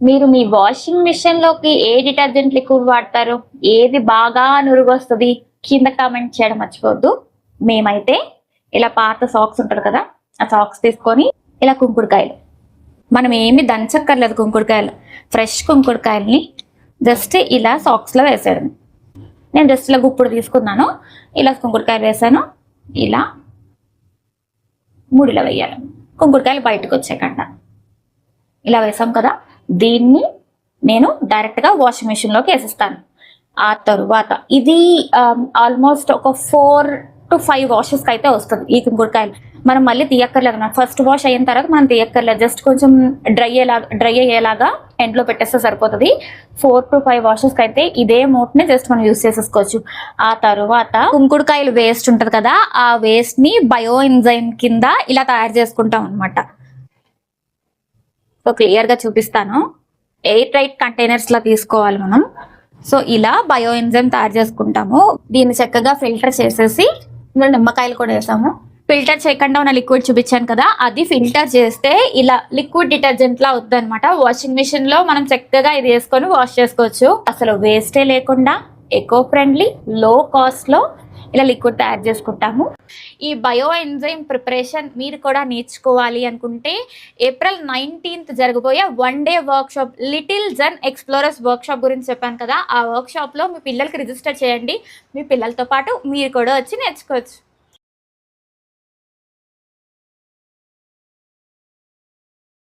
మీరు మీ washing machine లోకి ఏ detergent liquid వాడతారు? ఏది బాగా నురుగు వస్తుంది? కింద కామెంట్ చేయడం మర్చిపోవద్దు. మేమైతే ఇలా పాత సాక్స్ ఉంటుంది కదా, ఆ సాక్స్ తీసుకొని ఇలా కుంకుడుకాయలు, మనం ఏమి దంచక్కర్లేదు, కుంకుడుకాయలు ఫ్రెష్ కుంకుడుకాయల్ని జస్ట్ ఇలా సాక్స్లో వేసేయడం. నేను జస్ట్ ఇలా గుప్పుడు తీసుకున్నాను, ఇలా కుంకుడుకాయలు వేసాను, ఇలా మూడిలో వేయాలి, కుంకుడుకాయలు బయటకు వచ్చేయకుండా ఇలా వేసాం కదా. దీన్ని నేను డైరెక్ట్గా వాషింగ్ మిషన్లోకి వేసేస్తాను. ఆ తరువాత ఇది ఆల్మోస్ట్ ఒక 4 to 5 వాషెస్కి అయితే వస్తుంది ఈ కుంకుడుకాయలు. మనం మళ్ళీ తీయక్కర్లేదు, ఫస్ట్ వాష్ అయిన తర్వాత మనం తీయక్కర్లేదు, జస్ట్ కొంచెం డ్రై అయ్యేలాగా ఎండ్లో పెట్టేస్తే సరిపోతుంది. 4 to 5 వాషెస్కి అయితే ఇదే మూట్ని జస్ట్ మనం యూస్ చేసేసుకోవచ్చు. ఆ తర్వాత కుంకుడుకాయలు వేస్ట్ ఉంటుంది కదా, ఆ వేస్ట్ని బయో ఎంజైమ్ కింద ఇలా తయారు చేసుకుంటాం అనమాట. సో క్లియర్గా చూపిస్తాను. ఎయిర్ టైట్ కంటైనర్స్లో తీసుకోవాలి మనం. సో ఇలా బయో ఎంజైమ్ తయారు చేసుకుంటాము. దీన్ని చక్కగా ఫిల్టర్ చేసేసి ఇందులో నిమ్మకాయలు కూడా వేసాము. ఫిల్టర్ చేయకుండా ఉన్న లిక్విడ్ చూపించాను కదా, అది ఫిల్టర్ చేస్తే ఇలా లిక్విడ్ డిటర్జెంట్ లా అవుతుంది అనమాట. వాషింగ్ మిషన్ లో మనం చక్కగా ఇది వేసుకొని వాష్ చేసుకోవచ్చు. అసలు వేస్టే లేకుండా ఎకో ఫ్రెండ్లీ, లో కాస్ట్ లో ఇలా లిక్విడ్ తయారు చేసుకుంటాము. ఈ బయో ఎంజైమ్ ప్రిపరేషన్ మీరు కూడా నేర్చుకోవాలి అనుకుంటే April 19th జరగబోయే 1 day workshop, little Jan explorers workshop గురించి చెప్పాను కదా, ఆ వర్క్షాప్లో మీ పిల్లలకి రిజిస్టర్ చేయండి. మీ పిల్లలతో పాటు మీరు కూడా వచ్చి నేర్చుకోవచ్చు.